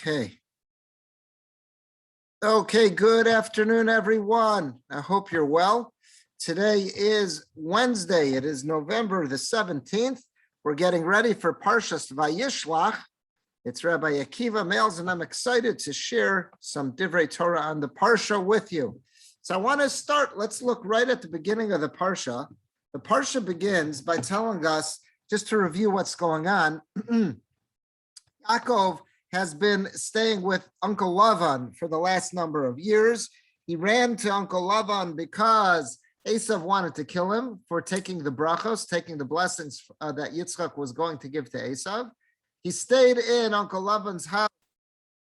Okay. Okay, good afternoon, everyone. I hope you're well. Today is Wednesday. It is November the 17th. We're getting ready for Parshas Vayishlach. It's Rabbi Akiva Males, and I'm excited to share some Divrei Torah on the Parsha with you. So I want to start, let's look right at the beginning of the Parsha. The Parsha begins by telling us, just to review what's going on, Yaakov has been staying with Uncle Lavan for the last number of years. He ran to Uncle Lavan because Esav wanted to kill him for taking the brachos, taking the blessings that Yitzchak was going to give to Esav. He stayed in Uncle Lavan's house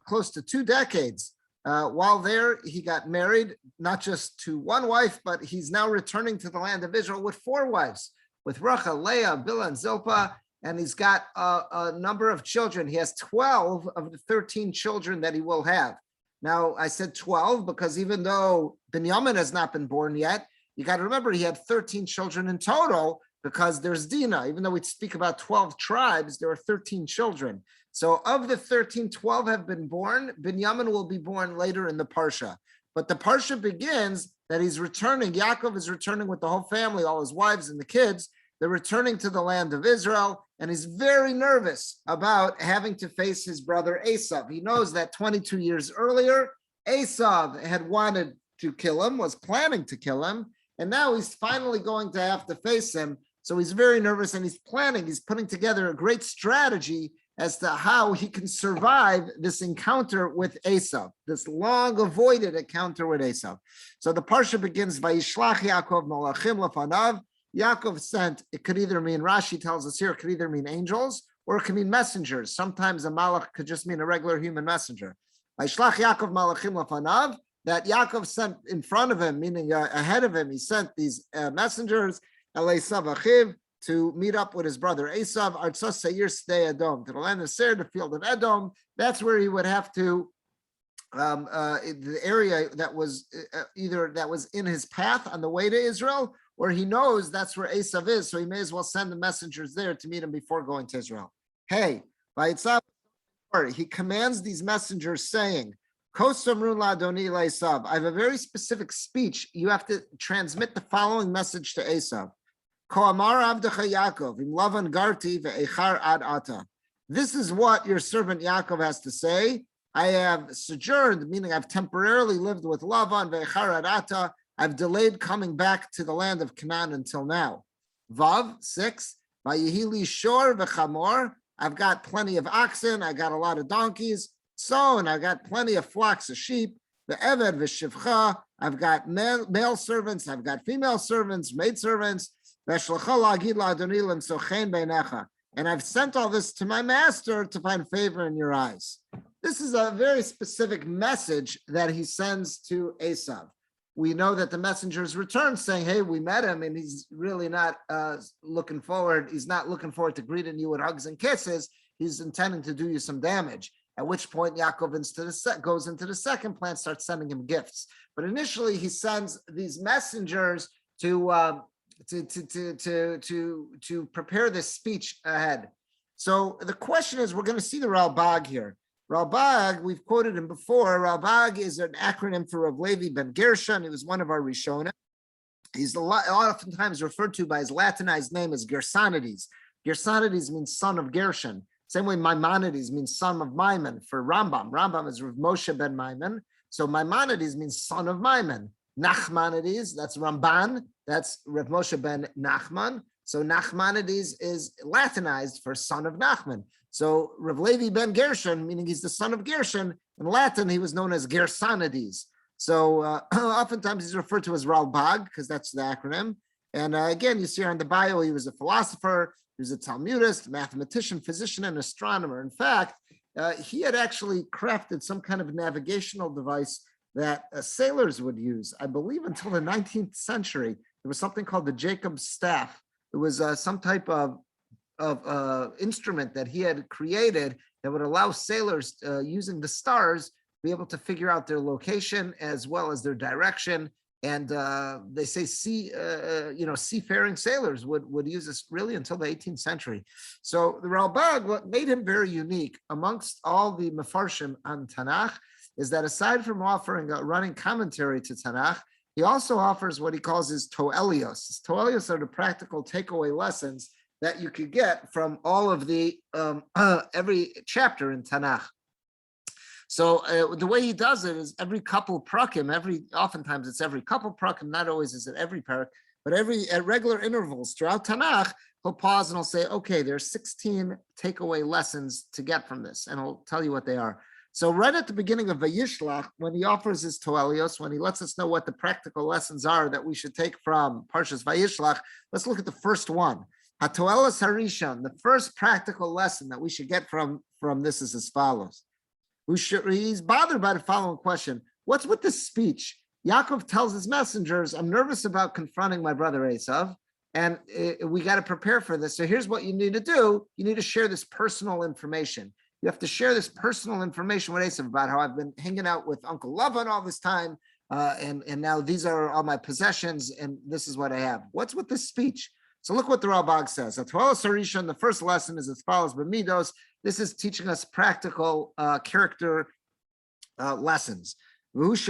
close to 2 decades. While there, he got married, not just to one wife, but he's now returning to the land of Israel with 4 wives, with Rachel, Leah, Bilhah, and Zilpah. And he's got a number of children. He has 12 of the 13 children that he will have. Now, I said 12 because even though Binyamin has not been born yet, you got to remember he had 13 children in total because there's Dinah. Even though we speak about 12 tribes, there are 13 children. So of the 13, 12 have been born. Binyamin will be born later in the Parsha. But the Parsha begins that he's returning. Yaakov is returning with the whole family, all his wives and the kids. They're returning to the land of Israel, and he's very nervous about having to face his brother Esav. He knows that 22 years earlier, Esav had wanted to kill him, was planning to kill him, and now he's finally going to have to face him. So he's very nervous, and he's putting together a great strategy as to how he can survive this encounter with Esav, this long-avoided encounter with Esav. So the Parsha begins, Vayishlach Yaakov malachim lefanav. Yaakov sent, it could either mean, Rashi tells us here, it could either mean angels or it could mean messengers. Sometimes a malach could just mean a regular human messenger. Vayishlach Yaakov malachim lefanav, that Yaakov sent in front of him, meaning ahead of him, he sent these messengers, El Esav Achiv, to meet up with his brother Esav, Artzos Seir Sdei Edom, to the land of Seir, the field of Edom. That's where he would have to, the area that was either that was in his path on the way to Israel, or he knows that's where Esav is, so he may as well send the messengers there to meet him before going to Israel. Hey, he commands these messengers saying, I have a very specific speech. You have to transmit the following message to Esav. This is what your servant Yaakov has to say. I have sojourned, meaning I've temporarily lived with Lavan ve'echar ad ata. I've delayed coming back to the land of Canaan until now. Vav, 6, Vayihili shor v'chamor. I've got plenty of oxen. I got a lot of donkeys. So, and I got plenty of flocks of sheep. Ve'eved v'shivcha. I've got male servants. I've got female servants, maid servants. Ve'shlecha la'agid la'adoni l'msochein beinecha. And I've sent all this to my master to find favor in your eyes. This is a very specific message that he sends to Esav. We know that the messengers return saying, hey, we met him and he's really not looking forward. He's not looking forward to greeting you with hugs and kisses. He's intending to do you some damage. At which point Yaakov goes into the second plan, starts sending him gifts. But initially he sends these messengers to prepare this speech ahead. So the question is, we're going to see the Ralbag here. Ralbag, we've quoted him before. Ralbag is an acronym for Rav Levi ben Gershon. He was one of our Rishonim. He's oftentimes referred to by his Latinized name as Gersonides. Gersonides means son of Gershon. Same way Maimonides means son of Maimon for Rambam. Rambam is Rav Moshe ben Maimon. So Maimonides means son of Maimon. Nachmanides, that's Ramban. That's Rav Moshe ben Nachman. So Nachmanides is Latinized for son of Nachman. So Rav Levi ben Gershon, meaning he's the son of Gershon, in Latin he was known as Gersonides. So oftentimes he's referred to as Ralbag because that's the acronym. And again, you see on the bio, he was a philosopher, he was a Talmudist, mathematician, physician, and astronomer. In fact, he had actually crafted some kind of navigational device that sailors would use. I believe until the 19th century, there was something called the Jacob's staff. It was some type of instrument that he had created that would allow sailors using the stars be able to figure out their location as well as their direction And they say seafaring sailors would use this really until the 18th century. So the Ralbag, what made him very unique amongst all the Mefarshim on Tanakh is that aside from offering a running commentary to Tanakh, he also offers what he calls his toelios. His toelios are the practical takeaway lessons that you could get from all of the every chapter in Tanakh. So the way he does it is every couple prakim, oftentimes it's every couple prakim, not always is it every parak, but at regular intervals throughout Tanakh, he'll pause and he'll say, okay, there's 16 takeaway lessons to get from this, and he'll tell you what they are. So right at the beginning of Vayishlach, when he offers his toelios, when he lets us know what the practical lessons are that we should take from Parshas Vayishlach, let's look at the first one. HaToelos Harishon, the first practical lesson that we should get from this is as follows. He's bothered by the following question. What's with this speech? Yaakov tells his messengers, I'm nervous about confronting my brother Esav, and we got to prepare for this. So here's what you need to do. You need to share this personal information. You have to share this personal information with Esav about how I've been hanging out with Uncle Lavan all this time, and now these are all my possessions, and this is what I have. What's with this speech? So look what the Ralbag says. The first lesson is as follows, B'midos. This is teaching us practical character lessons. It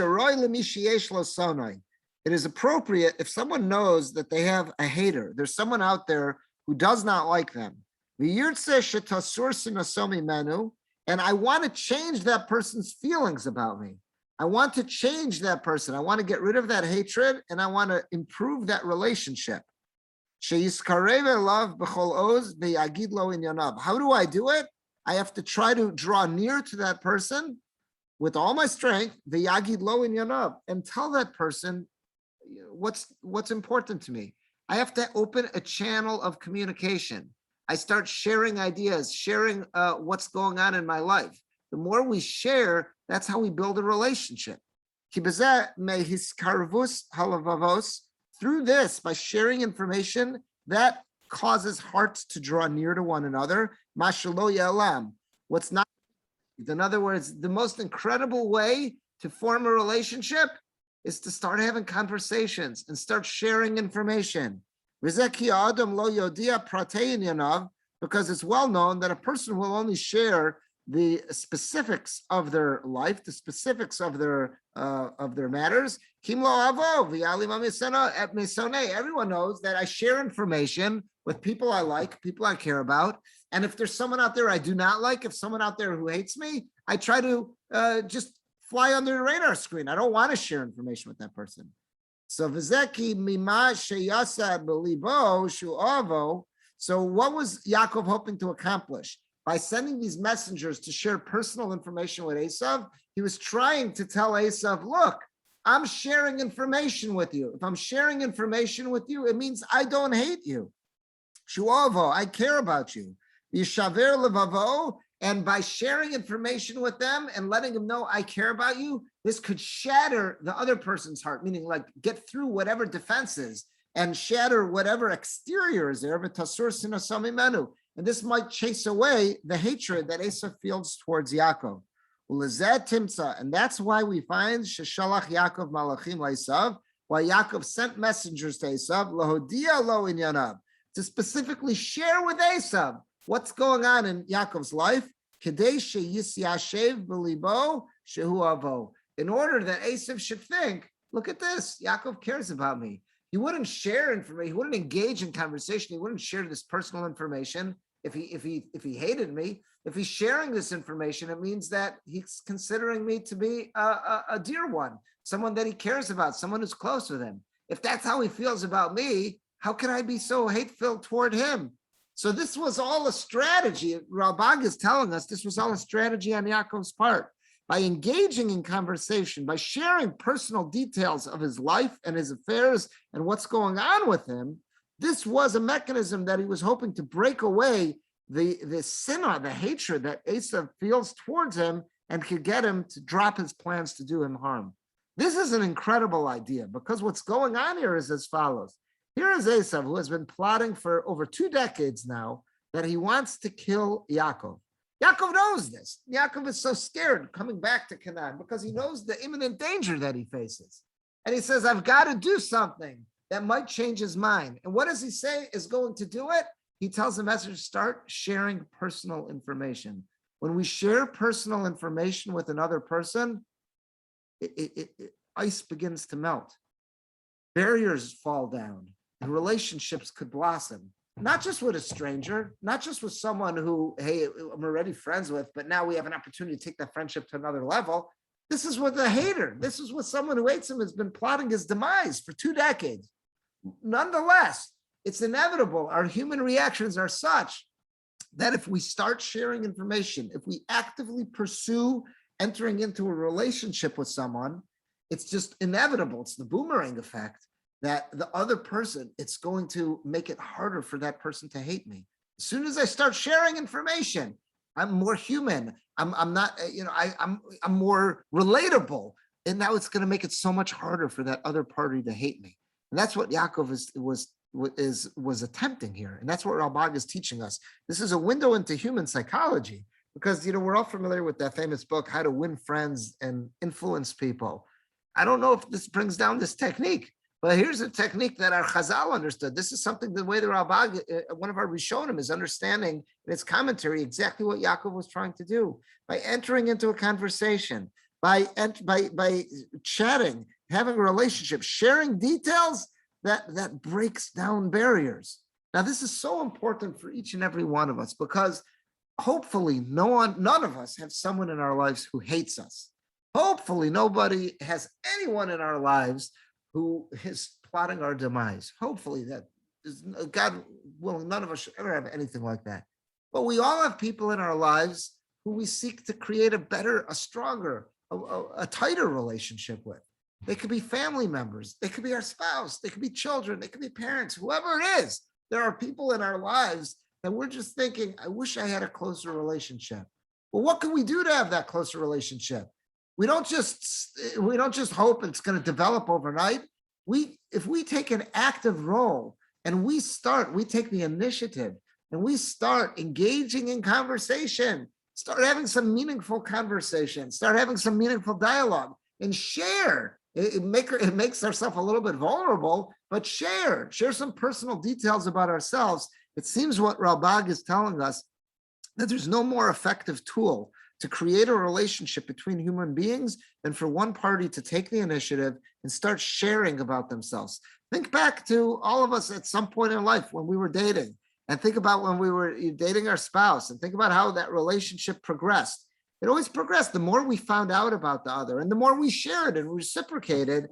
is appropriate if someone knows that they have a hater, there's someone out there who does not like them. And I want to change that person's feelings about me. I want to change that person. I want to get rid of that hatred, and I want to improve that relationship. How do I do it? I have to try to draw near to that person with all my strength, and tell that person what's important to me. I have to open a channel of communication. I start sharing ideas, sharing what's going on in my life. The more we share, that's how we build a relationship. Through this, by sharing information, that causes hearts to draw near to one another. What's not, in other words, the most incredible way to form a relationship is to start having conversations and start sharing information. Because it's well known that a person will only share the specifics of their life, the specifics of their matters. Everyone knows that I share information with people I like, people I care about. And if there's someone out there I do not like, if someone out there who hates me, I try to just fly under the radar screen. I don't want to share information with that person. So so what was Yaakov hoping to accomplish? By sending these messengers to share personal information with Esav, he was trying to tell Esav, look, I'm sharing information with you. If I'm sharing information with you, it means I don't hate you. Shuavo, I care about you. Yishaver levavo, and by sharing information with them and letting them know I care about you, this could shatter the other person's heart, meaning like get through whatever defenses and shatter whatever exterior is there. And this might chase away the hatred that Esav feels towards Yaakov. And that's why we find Sheshalach Yaakov Malachim Esav, why Yaakov sent messengers to Esav, Lahodia lo inyanav, to specifically share with Esav what's going on in Yaakov's life, Kedei sheyisyashev b'libo shehu avo, in order that Esav should think, look at this, Yaakov cares about me. He wouldn't share information, he wouldn't engage in conversation, he wouldn't share this personal information if he hated me. If he's sharing this information, it means that he's considering me to be a dear one, someone that he cares about, someone who's close with him. If that's how he feels about me, how can I be so hateful toward him? So this was all a strategy. Ralbag is telling us this was all a strategy on Yaakov's part. By engaging in conversation, by sharing personal details of his life and his affairs and what's going on with him, this was a mechanism that he was hoping to break away the sinah, the hatred that Esav feels towards him, and could get him to drop his plans to do him harm. This is an incredible idea, because what's going on here is as follows. Here is Esav, who has been plotting for over 2 decades now that he wants to kill Yaakov. Yaakov knows this. Yaakov is so scared coming back to Canaan because he knows the imminent danger that he faces. And he says, I've got to do something that might change his mind. And what does he say is going to do it? He tells the messenger, start sharing personal information. When we share personal information with another person, ice begins to melt. Barriers fall down and relationships could blossom. Not just with a stranger, not just with someone who, hey, I'm already friends with, but now we have an opportunity to take that friendship to another level. This is with a hater. This is with someone who hates him, has been plotting his demise for 2 decades. Nonetheless, it's inevitable. Our human reactions are such that if we start sharing information, if we actively pursue entering into a relationship with someone, it's just inevitable. It's the boomerang effect that the other person, it's going to make it harder for that person to hate me. As soon as I start sharing information, I'm more human. I'm not, I'm more relatable. And now it's going to make it so much harder for that other party to hate me. And that's what Yaakov was attempting here. And that's what Rabbi is teaching us. This is a window into human psychology because, we're all familiar with that famous book, How to Win Friends and Influence People. I don't know if this brings down this technique, but here's a technique that our Chazal understood. This is something, the way the Rabbi, one of our Rishonim, is understanding in its commentary exactly what Yaakov was trying to do. By entering into a conversation, by chatting, having a relationship, sharing details, that breaks down barriers. Now, this is so important for each and every one of us because hopefully none of us have someone in our lives who hates us. Hopefully nobody has anyone in our lives who is plotting our demise. Hopefully that is, God willing, none of us should ever have anything like that. But we all have people in our lives who we seek to create a better, a stronger, a tighter relationship with. They could be family members. They could be our spouse. They could be children. They could be parents, whoever it is. There are people in our lives that we're just thinking, I wish I had a closer relationship. Well, what can we do to have that closer relationship? We don't just hope it's going to develop overnight. If we take an active role and we take the initiative and we start engaging in conversation, start having some meaningful conversation, start having some meaningful dialogue and share. It makes ourselves a little bit vulnerable, but share some personal details about ourselves. It seems what Rabbi is telling us that there's no more effective tool to create a relationship between human beings than for one party to take the initiative and start sharing about themselves. Think back to all of us at some point in life when we were dating, and think about when we were dating our spouse, and think about how that relationship progressed. It always progressed. The more we found out about the other and the more we shared and reciprocated,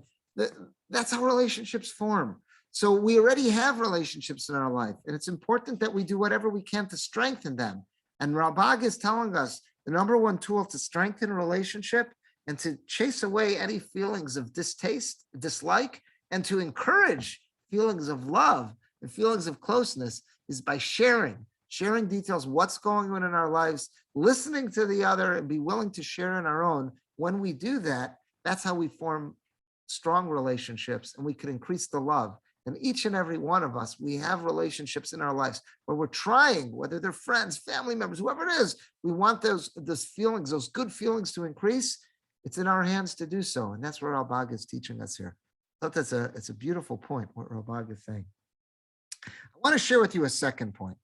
that's how relationships form. So we already have relationships in our life, and it's important that we do whatever we can to strengthen them. And Rabbi is telling us the number one tool to strengthen a relationship and to chase away any feelings of distaste, dislike, and to encourage feelings of love and feelings of closeness is by sharing details, what's going on in our lives, listening to the other, and be willing to share in our own. When we do that, that's how we form strong relationships, and we can increase the love. And each and every one of us, we have relationships in our lives where we're trying, whether they're friends, family members, whoever it is, we want those feelings, those good feelings to increase. It's in our hands to do so. And that's what Rabbi is teaching us here. I thought it's a beautiful point, what Rabbi is saying. I want to share with you a second point.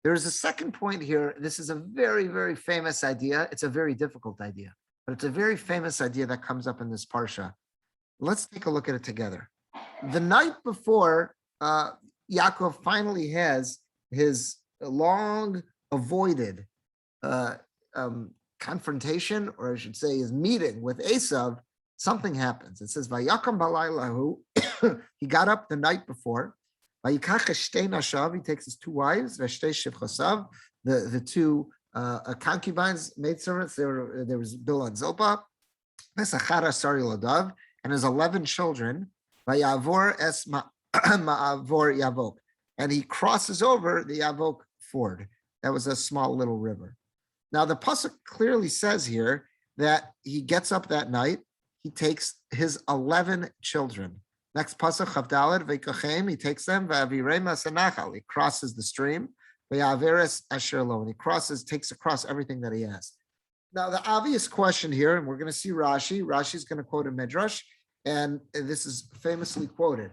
There is a second point here. This is a very, very famous idea. It's a very difficult idea, but it's a very famous idea that comes up in this parsha. Let's take a look at it together. The night before Yaakov finally has his long avoided confrontation, or I should say his meeting with Esav, something happens. It says, Vayakam balaylahu, he got up the night before. Vayikach eshtei nashav, he takes his 2 wives, veshtei shivchasav, the 2 concubines, maidservants, there was Bilhah and Zilpah, Pesachar asar yoladav, and his 11 children, Vayavor es ma'avor Yavok, and he crosses over the Yavok ford. That was a small little river. Now the pasuk clearly says here that he gets up that night. He takes his 11 children. Next pasuk Chavdalad ve'kachem, he takes them va'avirei masanachal. He crosses the stream. Va'averes asher lo, and he takes across everything that he has. Now the obvious question here, and we're going to see Rashi. Rashi's going to quote a midrash. And this is famously quoted.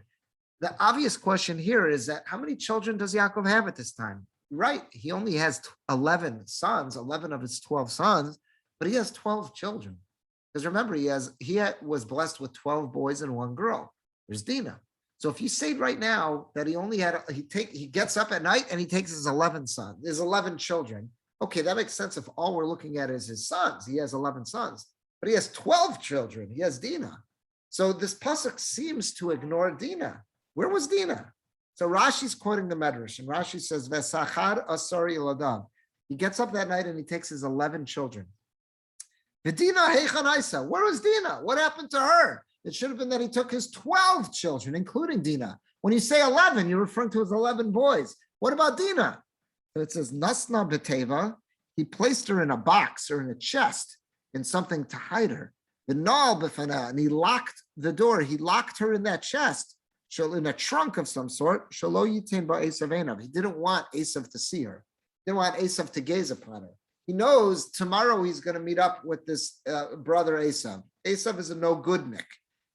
The obvious question here is that how many children does Yaakov have at this time? Right, he only has 11 sons, 11 of his 12 sons, but he has 12 children. Because remember, was blessed with 12 boys and one girl. There's Dinah. So if you say right now that he gets up at night and he takes his 11 children. Okay, that makes sense if all we're looking at is his sons. He has 11 sons, but he has 12 children. He has Dinah. So this pasuk seems to ignore Dinah. Where was Dinah? So Rashi's quoting the Medrash, and Rashi says, "Vesachar asari ladam." He gets up that night and he takes his 11 children. V'Dina heichanaisa. Where was Dinah? What happened to her? It should have been that he took his 12 children, including Dinah. When you say 11, you're referring to his 11 boys. What about Dinah? So it says, Nasna b'teva. He placed her in a box or in a chest, in something to hide her. V'nal b'fana, and he locked the door. He locked her in that chest, in a trunk of some sort. Shelo yitin ba Esav einav. He didn't want Esav to see her. He didn't want Esav to gaze upon her. He knows tomorrow he's going to meet up with this brother Esav. Esav is a no goodnik,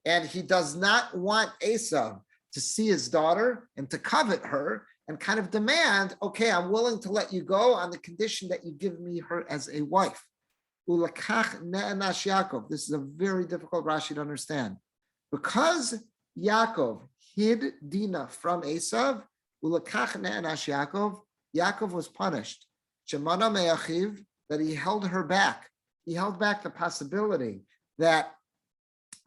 and he does not want Esav to see his daughter and to covet her and kind of demand, okay, I'm willing to let you go on the condition that you give me her as a wife. Ulakach ne'anash Yaakov. This is a very difficult Rashi to understand. Because Yaakov hid Dinah from Esav, ulakach ne'anash Yaakov, Yaakov was punished. Shemana me'achiv, that he held her back. He held back the possibility that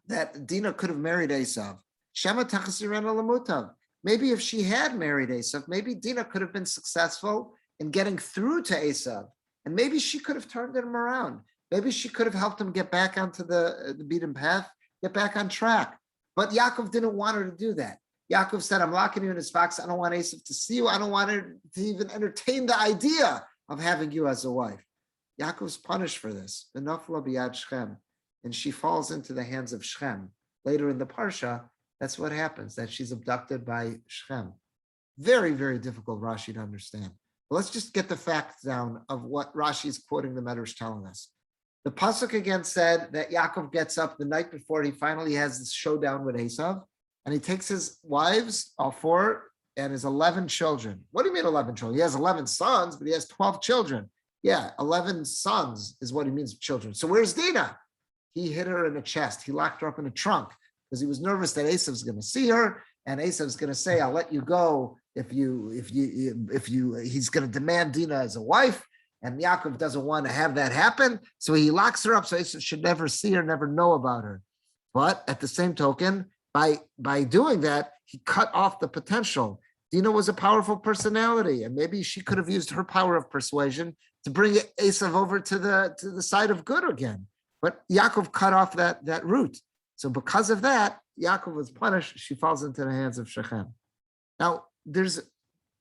Dinah could have married Esav. Shema tachasirena lamutav. Maybe if she had married Esav, maybe Dinah could have been successful in getting through to Esav, and maybe she could have turned him around. Maybe she could have helped him get back onto the beaten path, get back on track. But Yaakov didn't want her to do that. Yaakov said, I'm locking you in his box. I don't want Esav to see you. I don't want her to even entertain the idea of having you as a wife. Yaakov's punished for this. V'nafla biyad Shechem. And she falls into the hands of Shechem. Later in the Parsha, that's what happens, that she's abducted by Shechem. Very, very difficult Rashi to understand. But let's just get the facts down of what Rashi is quoting the Medrash telling us. The pasuk again said that Yaakov gets up the night before he finally has this showdown with Esav, and he takes his wives, all four, and his 11 children. What do you mean 11 children? He has 11 sons, but he has 12 children. Yeah, 11 sons is what he means children. So where's Dinah? He hid her in a chest. He locked her up in a trunk because he was nervous that Esav's going to see her, and Esav's going to say, "I'll let you go if he's going to demand Dinah as a wife." And Yaakov doesn't want to have that happen, so he locks her up so Esav should never see her, never know about her. But at the same token, by doing that, he cut off the potential. Dinah was a powerful personality, and maybe she could have used her power of persuasion to bring Esav over to the side of good again. But Yaakov cut off that route. So because of that, Yaakov was punished. She falls into the hands of Shechem. Now, there's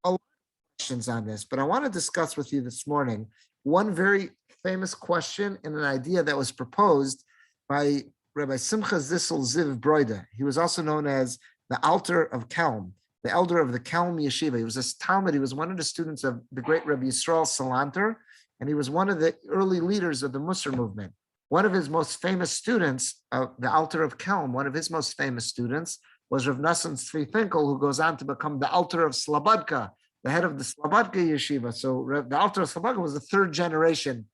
a lot of questions on this, but I want to discuss with you this morning one very famous question and an idea that was proposed by Rabbi Simcha Zissel Ziv Broida. He was also known as the Alter of Kelm, the elder of the Kelm Yeshiva. He was a Talmud. He was one of the students of the great Rabbi Yisrael Salanter, and he was one of the early leaders of the Musar movement. One of his most famous students, the Alter of Kelm, one of his most famous students was Rav Nassim Tzvi Finkel, who goes on to become the Alter of Slobodka, the head of the Slobodka Yeshiva. So the Alter of Slobodka was the third generation,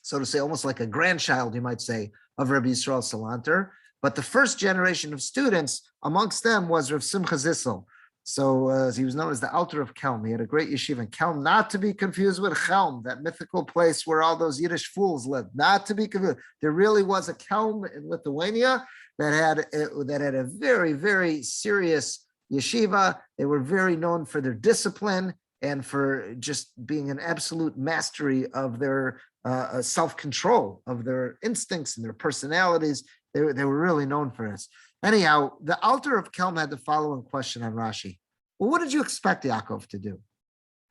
so to say, almost like a grandchild, you might say, of Rabbi Yisrael Salanter. But the first generation of students, amongst them was Rav Simcha Zissel. So he was known as the Alter of Kelm. He had a great yeshiva in Kelm, not to be confused with Chelm, that mythical place where all those Yiddish fools lived. Not to be confused. There really was a Kelm in Lithuania that had a very, very serious yeshiva. They were very known for their discipline and for just being an absolute mastery of their self-control, of their instincts and their personalities. They were really known for this. Anyhow, the Alter of Kelm had the following question on Rashi. Well, what did you expect Yaakov to do?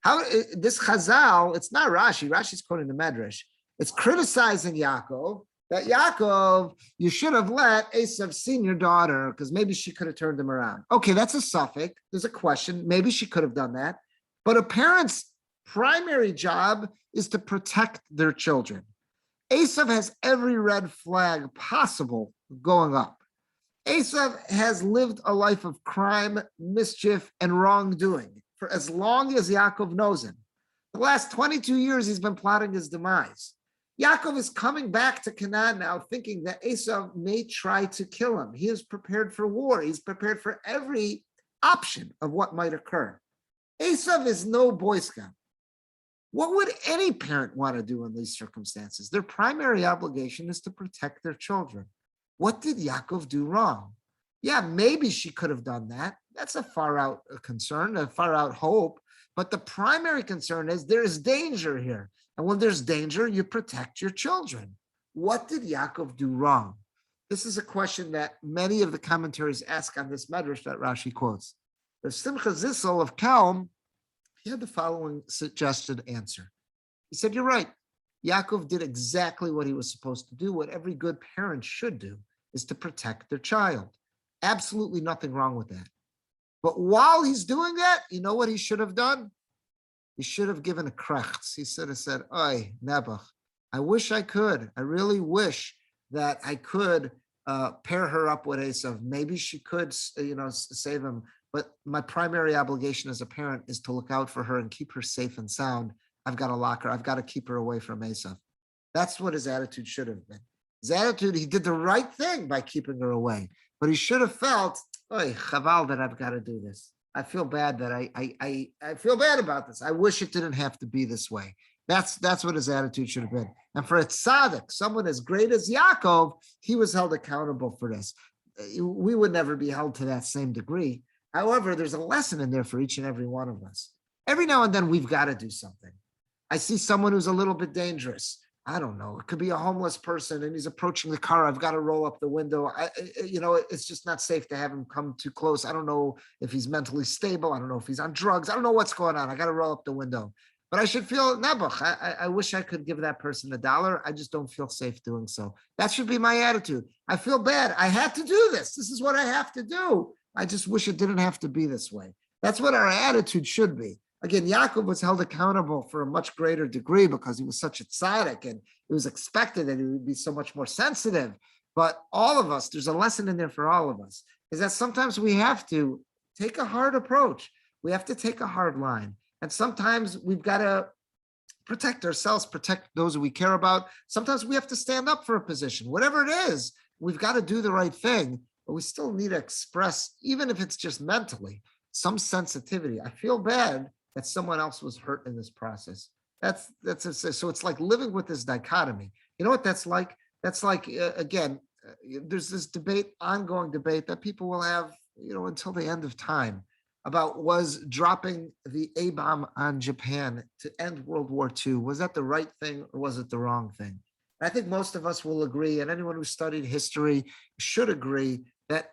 How this Chazal, it's not Rashi. Rashi's quoting the Medrash. It's criticizing Yaakov, that Yaakov, you should have let Esav see your daughter because maybe she could have turned him around. Okay, that's a suffix. There's a question. Maybe she could have done that. But a parent's primary job is to protect their children. Esav has every red flag possible going up. Esav has lived a life of crime, mischief, and wrongdoing for as long as Yaakov knows him. The last 22 years, he's been plotting his demise. Yaakov is coming back to Canaan now, thinking that Esav may try to kill him. He is prepared for war. He's prepared for every option of what might occur. Esav is no Boy Scout. What would any parent want to do in these circumstances? Their primary obligation is to protect their children. What did Yaakov do wrong? Yeah, maybe she could have done that. That's a far out concern, a far out hope. But the primary concern is there is danger here. And when there's danger, you protect your children. What did Yaakov do wrong? This is a question that many of the commentaries ask on this medrash that Rashi quotes. The Simcha Zissel of Kelm, he had the following suggested answer. He said, you're right. Yaakov did exactly what he was supposed to do. What every good parent should do is to protect their child. Absolutely nothing wrong with that. But while he's doing that, you know what he should have done? He should have given a krechts. He should have said, Oy, Nebuch, I wish I could. I really wish that I could pair her up with Esav. Maybe she could, save him. But my primary obligation as a parent is to look out for her and keep her safe and sound. I've got to lock her. I've got to keep her away from Esav. That's what his attitude should have been. His attitude, he did the right thing by keeping her away. But he should have felt, oy, chaval, that I've got to do this. I feel bad that I feel bad about this. I wish it didn't have to be this way. That's what his attitude should have been. And for a tzaddik, someone as great as Yaakov, he was held accountable for this. We would never be held to that same degree. However, there's a lesson in there for each and every one of us. Every now and then, we've got to do something. I see someone who's a little bit dangerous. I don't know. It could be a homeless person and he's approaching the car. I've got to roll up the window. It's just not safe to have him come too close. I don't know if he's mentally stable. I don't know if he's on drugs. I don't know what's going on. I got to roll up the window. But I should feel, Nebuch, I wish I could give that person $1. I just don't feel safe doing so. That should be my attitude. I feel bad. I had to do this. This is what I have to do. I just wish it didn't have to be this way. That's what our attitude should be. Again, Yaakov was held accountable for a much greater degree because he was such a tzaddik and it was expected that he would be so much more sensitive. But all of us, there's a lesson in there for all of us, is that sometimes we have to take a hard approach. We have to take a hard line. And sometimes we've got to protect ourselves, protect those we care about. Sometimes we have to stand up for a position. Whatever it is, we've got to do the right thing, but we still need to express, even if it's just mentally, some sensitivity. I feel bad that someone else was hurt in this process. So it's like living with this dichotomy. You know what that's like? That's like, again, there's this debate, ongoing debate that people will have, until the end of time about was dropping the A-bomb on Japan to end World War II, was that the right thing or was it the wrong thing? And I think most of us will agree, and anyone who studied history should agree that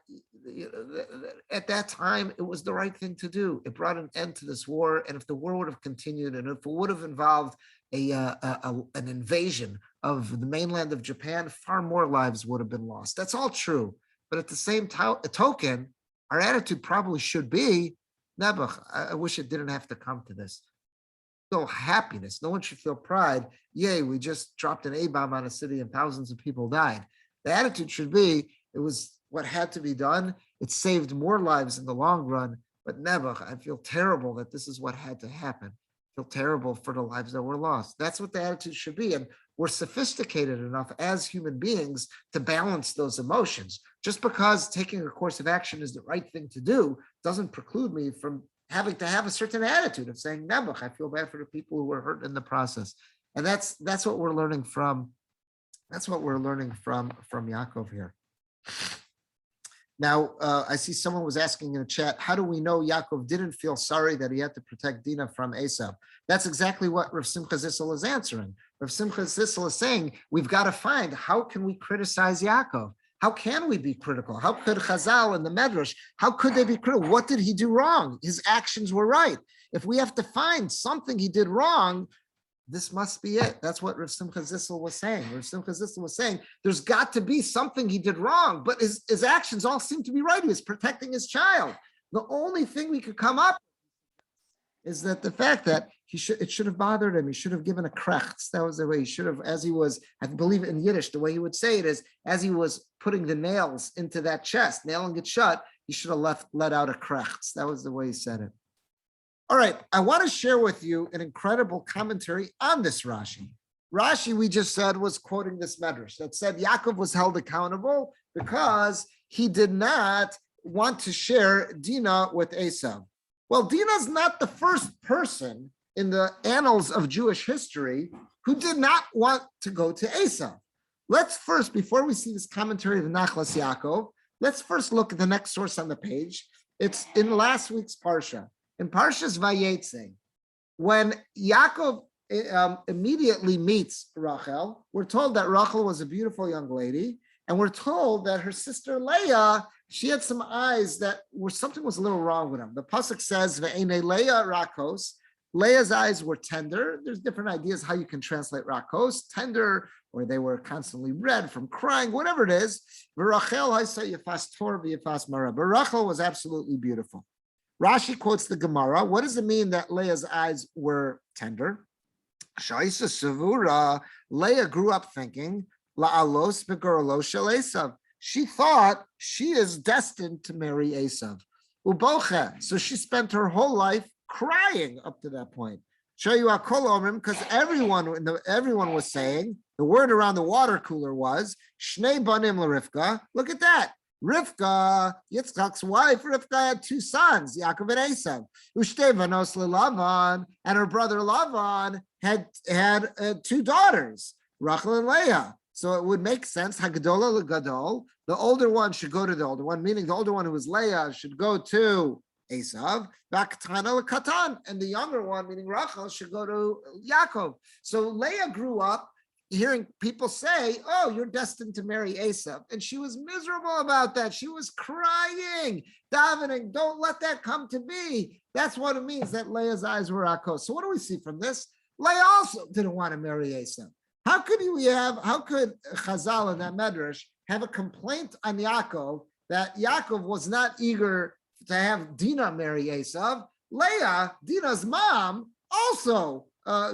at that time, it was the right thing to do. It brought an end to this war. And if the war would have continued and if it would have involved an invasion of the mainland of Japan, far more lives would have been lost. That's all true. But at the same token, our attitude probably should be, Nebuch, I wish it didn't have to come to this. No happiness. No one should feel pride. Yay, we just dropped an A-bomb on a city and thousands of people died. The attitude should be, it was what had to be done. It saved more lives in the long run. But Nebuch, I feel terrible that this is what had to happen. I feel terrible for the lives that were lost. That's what the attitude should be. And we're sophisticated enough as human beings to balance those emotions. Just because taking a course of action is the right thing to do doesn't preclude me from having to have a certain attitude of saying, Nebuch, I feel bad for the people who were hurt in the process. And that's what we're learning from. That's what we're learning from Yaakov here. Now, I see someone was asking in the chat, how do we know Yaakov didn't feel sorry that he had to protect Dinah from Esav? That's exactly what Rav Simcha Zissel is answering. Rav Simcha Zissel is saying, we've got to find, how can we criticize Yaakov? How can we be critical? How could Chazal and the Medrash, how could they be critical? What did he do wrong? His actions were right. If we have to find something he did wrong, this must be it. That's what Rav Simcha Zissel was saying. Rav Simcha Zissel was saying, there's got to be something he did wrong, but his actions all seem to be right. He was protecting his child. The only thing we could come up is that the fact that it should have bothered him. He should have given a krechts. That was the way he should have, as he was, I believe in Yiddish, the way he would say it is, as he was putting the nails into that chest, nailing it shut, he should have let out a krechts. That was the way he said it. All right, I want to share with you an incredible commentary on this Rashi. Rashi, we just said, was quoting this medrash that said Yaakov was held accountable because he did not want to share Dinah with Esav. Well, Dinah's not the first person in the annals of Jewish history who did not want to go to Esav. Let's first, before we see this commentary of the Nachlas Yaakov, let's first look at the next source on the page. It's in last week's Parsha. In Parshas Vayishlach, when Yaakov immediately meets Rachel, we're told that Rachel was a beautiful young lady, and we're told that her sister Leah, she had some eyes that were, something was a little wrong with them. The pasuk says, "Ve'enei Leah rakos." Leah's eyes were tender. There's different ideas how you can translate rakos, tender, or they were constantly red from crying, whatever it is. Rachel was absolutely beautiful. Rashi quotes the Gemara. What does it mean that Leah's eyes were tender? Shaisa Savura, Leah grew up thinking, La'alos begorlo shel Esav. She thought she is destined to marry Esav. Uboche. So she spent her whole life crying up to that point. Shayu akol omrim, because everyone was saying, the word around the water cooler was, Shnei banim l'Rivka. Look at that. Rivka, Yitzchak's wife, Rivka had two sons, Yaakov and Esav. Ushtei vanos leLavan, and her brother Lavan had two daughters, Rachel and Leah. So it would make sense, Hagadola leGadol, the older one should go to the older one, meaning the older one who was Leah should go to Esav, Vaktana leKatan, and the younger one, meaning Rachel, should go to Yaakov. So Leah grew up hearing people say, "Oh, you're destined to marry Esav," and she was miserable about that. She was crying, davening, "Don't let that come to be." That's what it means that Leah's eyes were akos. So what do we see from this? Leah also didn't want to marry Esav. How could Chazal in that medrash have a complaint on Yaakov that Yaakov was not eager to have Dinah marry Esav? Leah, Dinah's mom, also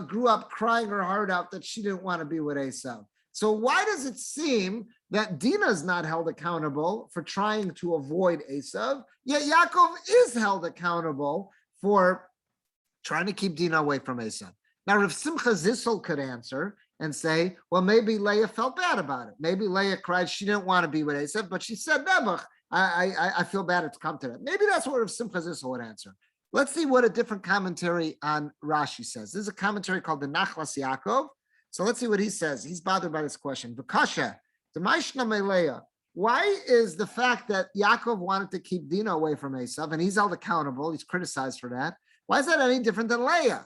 grew up crying her heart out that she didn't want to be with Esav. So why does it seem that Dinah is not held accountable for trying to avoid Esav, yet Yaakov is held accountable for trying to keep Dinah away from Esav? Now, Rav Simcha Zissel could answer and say, well, maybe Leah felt bad about it. Maybe Leah cried she didn't want to be with Esav, but she said, Nebuch, I feel bad it's come to that. Maybe that's what Rav Simcha Zissel would answer. Let's see what a different commentary on Rashi says. This is a commentary called the Nachlas Yaakov. So let's see what he says. He's bothered by this question. V'kasha, Leah. Why is the fact that Yaakov wanted to keep Dinah away from Esav, and he's held accountable, he's criticized for that, why is that any different than Leah?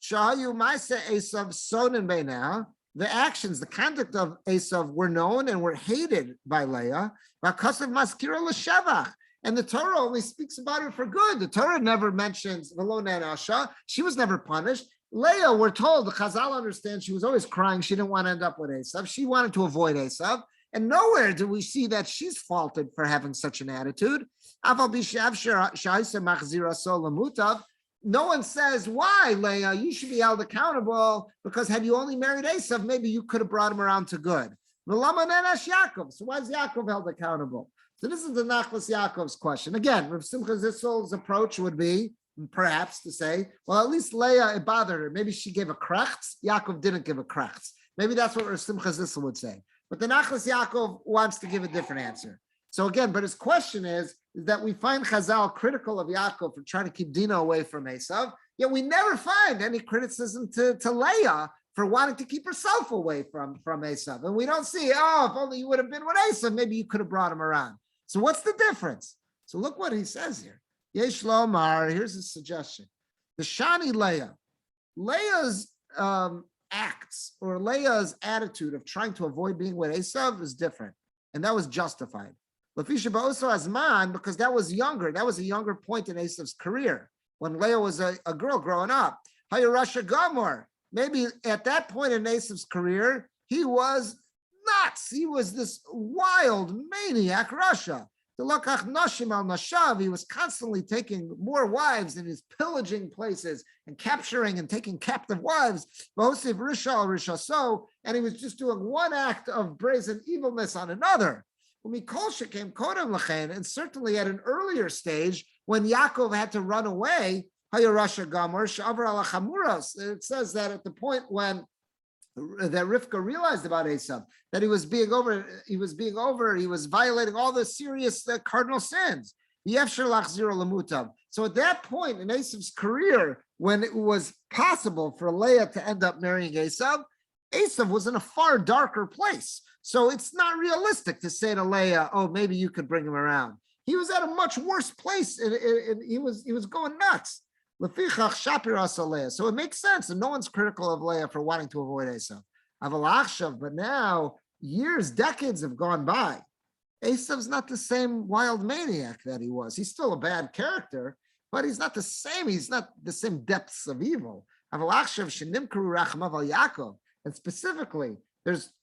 Shahayu Maisa Esav Sonin Beina. The actions, the conduct of Esav were known and were hated by Leah. V'kasav Maskira L'Shevach. And the Torah only speaks about it for good. The Torah never mentions Velona and Asha. She was never punished. Leah, we're told, the Chazal understands she was always crying. She didn't want to end up with Esav. She wanted to avoid Esav. And nowhere do we see that she's faulted for having such an attitude. No one says, why, Leah? You should be held accountable because had you only married Esav, maybe you could have brought him around to good. So why is Yaakov held accountable? So this is the Nachlas Yaakov's question. Again, Rav Simcha Zissel's approach would be perhaps to say, well, at least Leah, it bothered her. Maybe she gave a krechts. Yaakov didn't give a krechts. Maybe that's what Rav Simcha Zissel would say. But the Nachlas Yaakov wants to give a different answer. So again, but his question is that we find Chazal critical of Yaakov for trying to keep Dinah away from Esav, yet we never find any criticism to Leah for wanting to keep herself away from Esav. And we don't see, if only you would have been with Esav, maybe you could have brought him around. So what's the difference? So look what he says here. Yesh Lomar, here's his suggestion. The Shani Leah. Leah's acts or Leah's attitude of trying to avoid being with Esav is different. And that was justified. Lafisha Ba'oso Azman, because that was younger. That was a younger point in Esav's career when Leah was a girl growing up. Hayarasha Gamor. Maybe at that point in Esav's career, he was nuts. He was this wild maniac Russia. He was constantly taking more wives and he's pillaging places and capturing and taking captive wives. And he was just doing one act of brazen evilness on another. And certainly at an earlier stage, when Yaakov had to run away, it says that at the point when that Rivka realized about Esav, that he was violating all the serious cardinal sins. So at that point in Esav's career, when it was possible for Leah to end up marrying Esav, Esav was in a far darker place. So it's not realistic to say to Leah, oh, maybe you could bring him around. He was at a much worse place, and he was going nuts. So it makes sense, and no one's critical of Leah for wanting to avoid Esav. But now, decades have gone by. Esav's not the same wild maniac that he was. He's still a bad character, but he's not the same. He's not the same depths of evil. And specifically,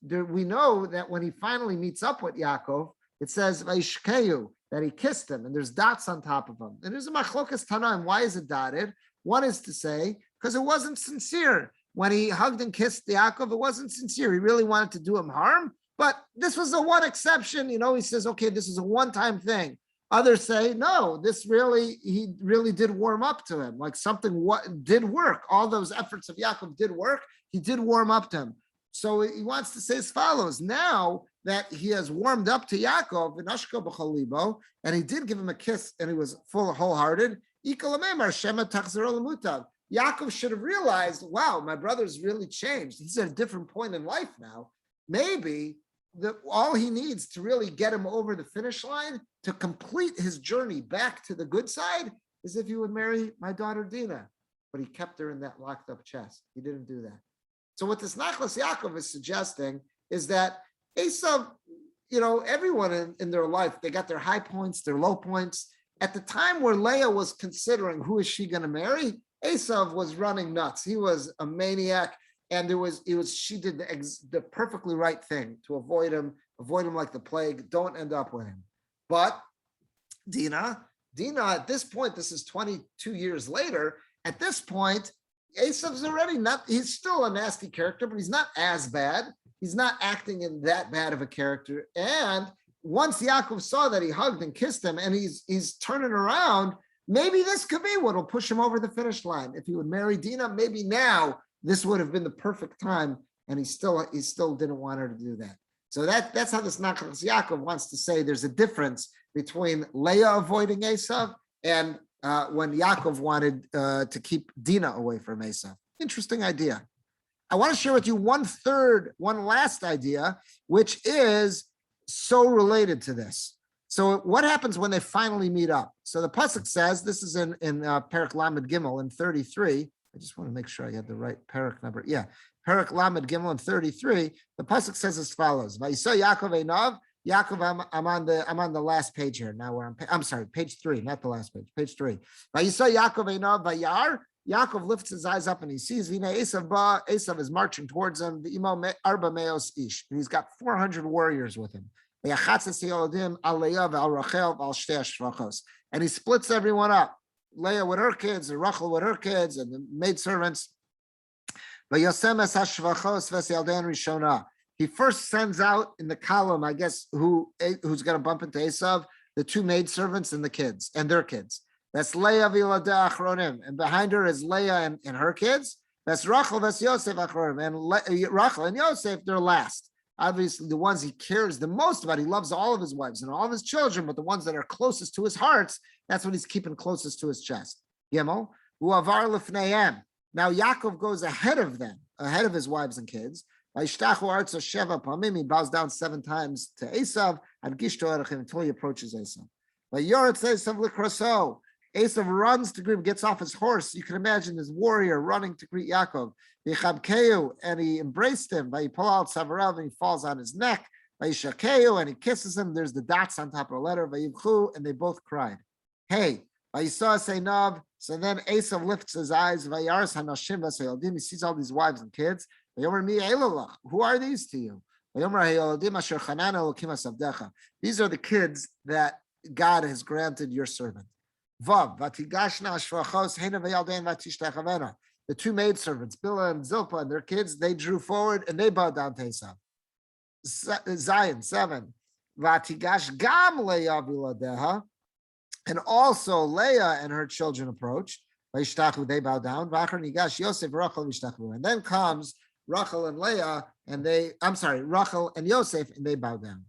we know that when he finally meets up with Yaakov, it says Vayishkeyu, that he kissed him, and there's dots on top of him. And there's a machlokas tanaim. Why is it dotted? One is to say, because it wasn't sincere. When he hugged and kissed Yaakov, it wasn't sincere. He really wanted to do him harm, but this was the one exception. He says, okay, this is a one-time thing. Others say, no, he really did warm up to him. Like something did work. All those efforts of Yaakov did work. He did warm up to him. So he wants to say as follows. Now that he has warmed up to Yaakov, and he did give him a kiss, and he was wholehearted, Yaakov should have realized, wow, my brother's really changed. He's at a different point in life now. Maybe all he needs to really get him over the finish line, to complete his journey back to the good side, is if he would marry my daughter Dinah. But he kept her in that locked up chest. He didn't do that. So what this Nachlas Yaakov is suggesting is that Esav, everyone in their life, they got their high points, their low points. At the time where Leah was considering who is she going to marry, Esav was running nuts. He was a maniac, and she did the perfectly right thing to avoid him like the plague. Don't end up with him. But Dinah, at this point, this is 22 years later. At this point, Esav's already he's still a nasty character, but he's not as bad. He's not acting in that bad of a character. And once Yaakov saw that he hugged and kissed him, and he's turning around, maybe this could be what will push him over the finish line. If he would marry Dinah, maybe now this would have been the perfect time, and he still didn't want her to do that. So that's how this Nachlas Yaakov wants to say there's a difference between Leah avoiding Esav and when Yaakov wanted to keep Dinah away from Esav. Interesting idea. I want to share with you one last idea, which is so related to this. So what happens when they finally meet up? So the pasuk says, this is in Perek Lamed Gimel in 33. I just want to make sure I had the right Perek number. Yeah, Perek Lamed Gimel in 33. The pasuk says as follows: Vayisa Yaakov Einav. Yaakov, I'm on the last page here. Now I'm sorry, page 3, not the last page, page 3. Vayisa Yaakov Einav Vayar. Yaakov lifts his eyes up and he sees Vina Esav is marching towards him. The Imo Arba Meos Ish, and he's got 400 warriors with him. And he splits everyone up. Leah with her kids, and Rachel with her kids, and the maidservants. He first sends out in the column, I guess, who's going to bump into Esav, the 2 maidservants and the kids, and their kids. That's Leah v'Yiladei Achronim, and behind her is Leah and her kids. That's Rachel, that's Yosef Achronim, and Rachel and Yosef, they're last. Obviously, the ones he cares the most about, he loves all of his wives and all of his children, but the ones that are closest to his hearts, that's what he's keeping closest to his chest. Gimel, u'avar lefneihem. Now Yaakov goes ahead of them, ahead of his wives and kids. He bows down 7 times to Esav until he approaches Esav. Esav runs to greet him, gets off his horse. You can imagine this warrior running to greet Yaakov. And he embraced him. He pull out Savarav and he falls on his neck. And he kisses him. There's the dots on top of the letter. And they both cried. Hey, so then Esav lifts his eyes. He sees all these wives and kids. Who are these to you? These are the kids that God has granted your servant. Vav, vatigashna shvachos hena v'yaldein vatishtechavena. The two maidservants, Bilhah and Zilpah, and their kids, they drew forward and they bowed down to Esav. Zion, 7. Vatigash gam Leah viladeha. And also Leah and her children approached. They bow down. And then comes Rachel and Leah, and Rachel and Yosef, and they bow down.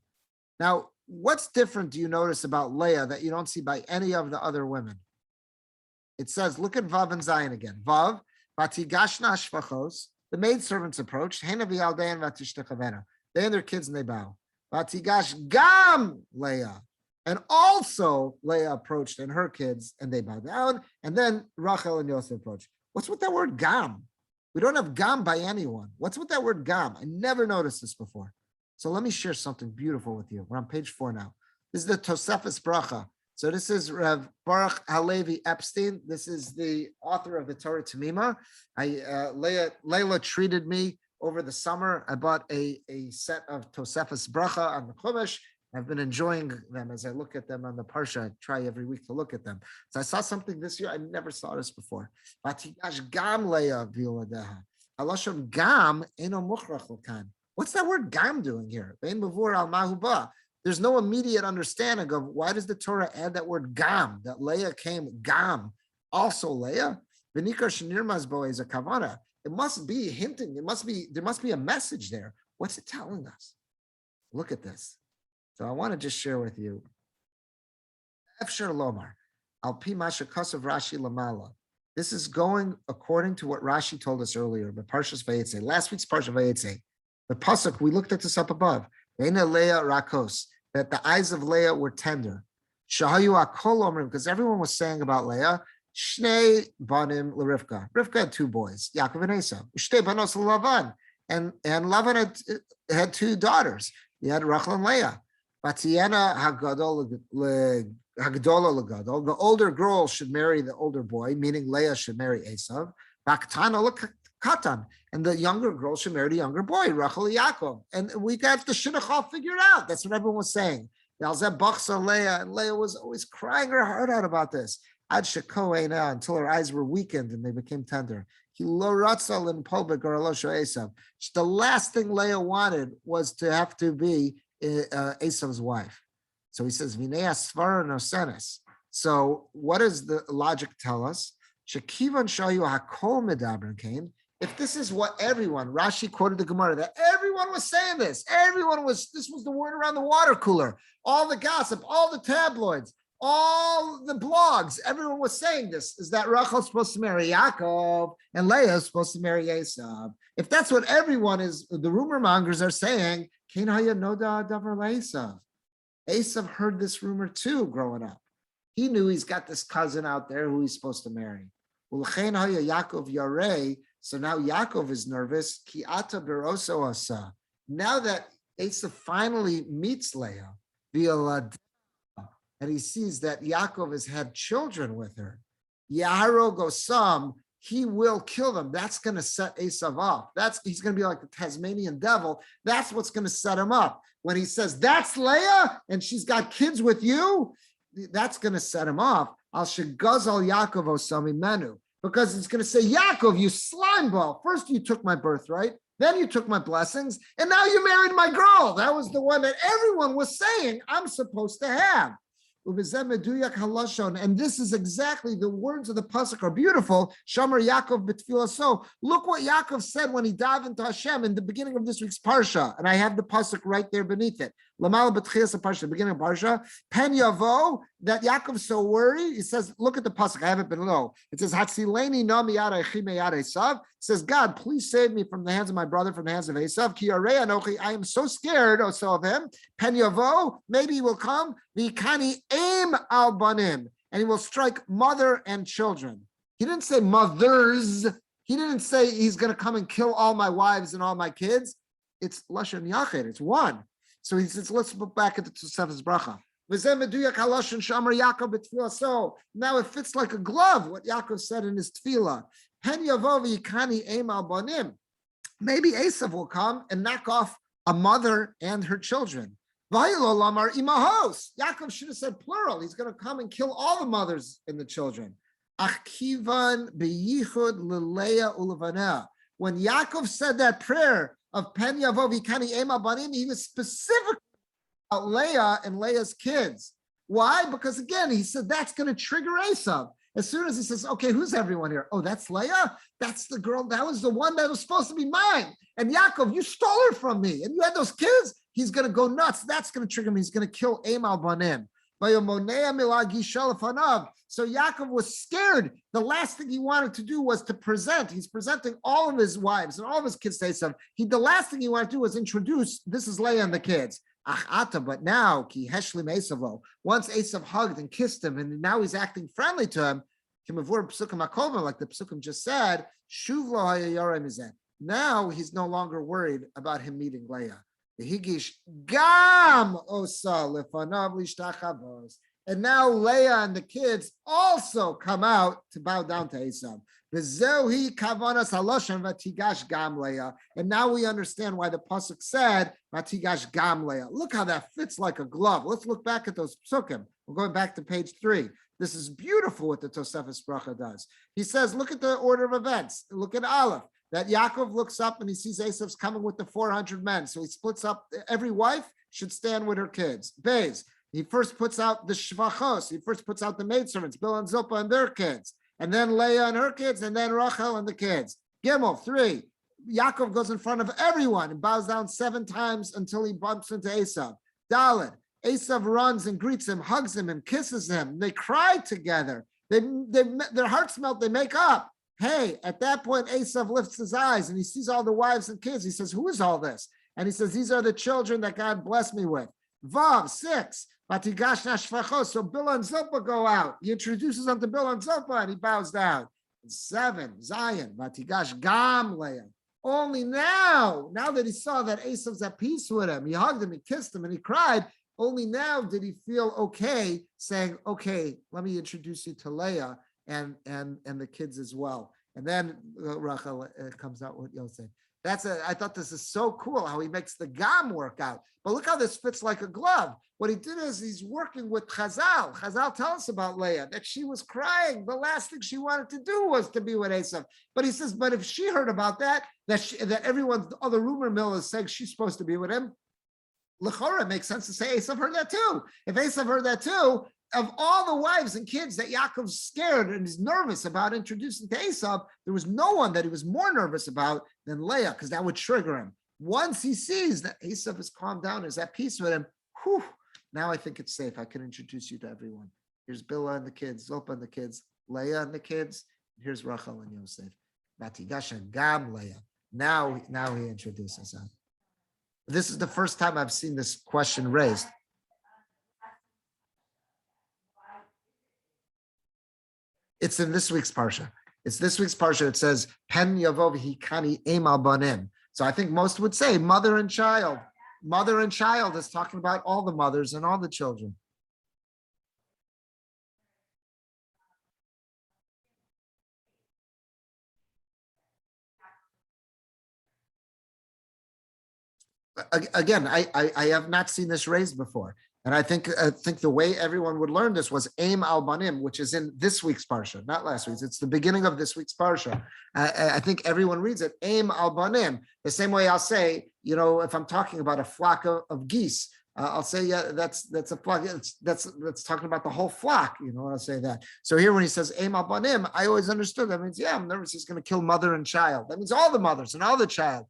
Now, what's different do you notice about Leah that you don't see by any of the other women? It says, look at Vav and Zion again. Vav, vatigashna shvachos, the maidservants approached, they and their kids, and they bow. Vatigash gam Leah. And also Leah approached and her kids, and they bowed down. And then Rachel and Yosef approached. What's with that word gam? We don't have gam by anyone. What's with that word gam? I never noticed this before. So let me share something beautiful with you. We're on page 4 now. This is the Tosefes Bracha. So this is Rav Baruch Halevi Epstein. This is the author of the Torah Tamima. Layla treated me over the summer. I bought a set of Tosefes Bracha on the Chumash. I've been enjoying them as I look at them on the Parsha. I try every week to look at them. So I saw something this year. I never saw this before. Vatigash gam Leah viladeha. Halashon gam eno mukhrach l'kan. What's that word gam doing here? There's no immediate understanding of why does the Torah add that word gam, that Leah came gam. Also Leah. V'nikar shenirmaz bo is a kavana. It must be hinting. There must be a message there. What's it telling us? Look at this. So I want to just share with you. Efshar Lomar, Al Pi Masha Kasav Rashi Lamala. This is going according to what Rashi told us earlier, but Parshas Vayishlach, last week's Parshas Vayishlach. The pasuk, we looked at this up above. Veina Leah Rakos, that the eyes of Leah were tender. Shahayu Akol Omrim, because everyone was saying about Leah, Shnei Banim LeRivka. Rivka had 2 boys, Yaakov and Esau. Shtei Banos LeLavan, and Lavan had 2 daughters. He had Rachel and Leah. Batiena Hagdola Legadol. The older girl should marry the older boy, meaning Leah should marry Esav. Baktana Katan, and the younger girl should marry the younger boy, Rachel Yaakov. And we got the shidduch all figured out. That's what everyone was saying. Leah, and Leah was always crying her heart out about this. Ad Shekoena, until her eyes were weakened and they became tender. The last thing Leah wanted was to have to be Esav's wife. So he says, Vinea Svara Nosenes. So what does the logic tell us? Shekivan Shayu Hakol Medabran Kain. If this is what everyone, Rashi quoted the Gemara, that everyone was saying this, this was the word around the water cooler, all the gossip, all the tabloids, all the blogs, everyone was saying this, is that Rachel's supposed to marry Yaakov and Leah is supposed to marry Esav. If that's what everyone is, the rumor mongers are saying, Esav heard this rumor too growing up. He knew he's got this cousin out there who he's supposed to marry. So now Yaakov is nervous. Now that Esav finally meets Leah, and he sees that Yaakov has had children with her, Yaharog Osam, he will kill them. That's going to set Esav off. He's going to be like the Tasmanian devil. That's what's going to set him up. When he says, that's Leah, and she's got kids with you, that's going to set him off. Al Shegazal Yaakov Osami Menu. Because it's going to say, Yaakov, you slime ball. First you took my birthright, then you took my blessings, and now you married my girl. That was the one that everyone was saying I'm supposed to have. And this is exactly the words of the pasuk are beautiful. Shomer Yaakov b'tfilah. So look what Yaakov said when he dived into Hashem in the beginning of this week's parsha, and I have the pasuk right there beneath it. Lamal b'tchilas parsha, the beginning of parsha. Pen yavo, that Yaakov's so worried. He says, look at the pasuk. I have it below. It says, Hatzileni no miyad echi miyad Esav. It says, God, please save me from the hands of my brother, from the hands of Esav. Ki yarei anochi, I am so scared also of him. Pen yavo, maybe he will come. V'ikani aim al banim, and he will strike mother and children. He didn't say mothers. He didn't say he's going to come and kill all my wives and all my kids. It's lashon yachid. It's one. So he says, let's look back at the Tosefes Bracha. So now it fits like a glove what Yaakov said in his tefillah. Maybe Esav will come and knock off a mother and her children. Vayilo imahos. Yaakov should have said plural. He's going to come and kill all the mothers and the children. Akivan beyichud leleah ulevaneh. When Yaakov said that prayer of Pen Yavo Vikani Ema Banim, he was specific about Leah and Leah's kids. Why? Because again, he said that's going to trigger Esav. As soon as he says, okay, who's everyone here? Oh, that's Leah? That's the girl. That was the one that was supposed to be mine. And Yaakov, you stole her from me. And you had those kids? He's going to go nuts. That's going to trigger him. He's going to kill Emal Banim. So Yaakov was scared. The last thing he wanted to do was to present. He's presenting all of his wives and all of his kids to Esav. The last thing he wanted to do was introduce, this is Leah and the kids. But now, once Esav hugged and kissed him, and now he's acting friendly to him, like the Psukim just said, now he's no longer worried about him meeting Leah. And now Leah and the kids also come out to bow down to Esav. And now we understand why the pasuk said Vatigash Gam Leah. Look how that fits like a glove. Let's look back at those psukim. We're going back to page 3. This is beautiful what the Tosefes Bracha does. He says, look at the order of events. Look at Aleph. That Yaakov looks up and he sees Esav's coming with the 400 men. So he splits up, every wife should stand with her kids. Beis, he first puts out the Shvachos. He first puts out the maidservants, Bill and Zilpah and their kids. And then Leah and her kids, and then Rachel and the kids. Gimel, 3. Yaakov goes in front of everyone and bows down 7 times until he bumps into Esav. Dalet, Esav runs and greets him, hugs him, and kisses him. They cry together. Their hearts melt. They make up. Hey, at that point, Esav lifts his eyes and he sees all the wives and kids. He says, who is all this? And he says, these are the children that God blessed me with. Vav, 6. So Bill and Zilpah go out. He introduces them to Bill and Zilpah and he bows down. 7. Zion, Vatigash Gam Leah. Only now that he saw that Esav's at peace with him, he hugged him, he kissed him, and he cried. Only now did he feel okay, saying, okay, let me introduce you to Leah and the kids as well. And then Rachel comes out with Yosef. I thought this is so cool how he makes the Gam work out. But look how this fits like a glove. What he did is he's working with Chazal. Chazal tell us about Leah, that she was crying. The last thing she wanted to do was to be with Esav. But he says, but if she heard about that everyone's other rumor mill is saying she's supposed to be with him, L'chora makes sense to say Esav heard that too. If Esav heard that too, of all the wives and kids that Yaakov's scared and is nervous about introducing to Esav, there was no one that he was more nervous about than Leah, because that would trigger him. Once he sees that Esav is calmed down, is at peace with him, whew, now I think it's safe. I can introduce you to everyone. Here's Bilhah and the kids, Zilpah and the kids, Leah and the kids. Here's Rachel and Yosef. Vatigasha Gam Leah. Now he introduces them. This is the first time I've seen this question raised. It's in this week's Parsha. It's this week's Parsha. It says, Pen Yavov Hikani Emal Banim. So I think most would say mother and child. Mother and child is talking about all the mothers and all the children. Again, I have not seen this raised before. And I think the way everyone would learn this was Aim al Banim, which is in this week's Parsha, not last week's. It's the beginning of this week's Parsha. I think everyone reads it, Aim al Banim. The same way I'll say, if I'm talking about a flock of geese, I'll say, yeah, that's a flock. That's talking about the whole flock. I'll say that. So here when he says Aim al Banim, I always understood that means, yeah, I'm nervous he's going to kill mother and child. That means all the mothers and all the children.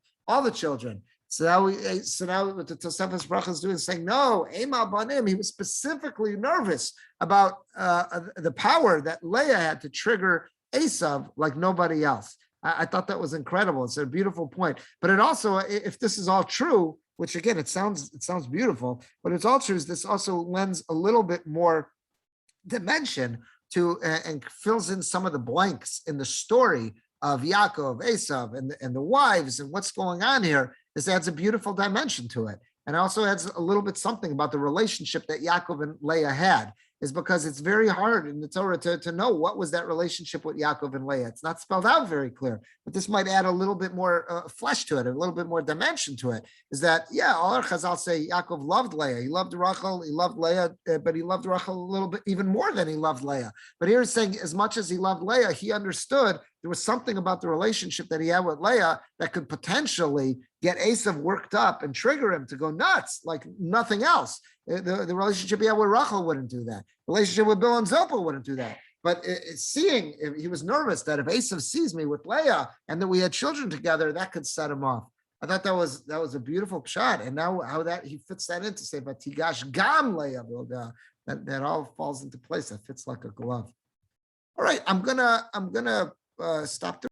So now what the Tosefes Bracha is doing is saying, no, Emal Banim, he was specifically nervous about the power that Leah had to trigger Esav like nobody else. I thought that was incredible. It's a beautiful point. But it also, if this is all true, which again, it sounds beautiful, but it's all true, is this also lends a little bit more dimension to and fills in some of the blanks in the story of Yaakov, Esav, and the wives and what's going on here. This adds a beautiful dimension to it. And also adds a little bit something about the relationship that Yaakov and Leah had. is because it's very hard in the Torah to know what was that relationship with Yaakov and Leah. It's not spelled out very clear, but this might add a little bit more flesh to it, a little bit more dimension to it. Is that, yeah, all our Chazal say Yaakov loved Leah. He loved Rachel, he loved Leah, but he loved Rachel a little bit, even more than he loved Leah. But here he's saying as much as he loved Leah, he understood there was something about the relationship that he had with Leah that could potentially get Esav worked up and trigger him to go nuts like nothing else. The relationship he had with Rachel wouldn't do that. The relationship with Bill and Zilpah wouldn't do that. But he was nervous that if Esav sees me with Leah and that we had children together, that could set him off. I thought that was a beautiful shot. And now how that he fits that in to say, but Tigash Gam Leah, that all falls into place. That fits like a glove. All right, I'm gonna stop there.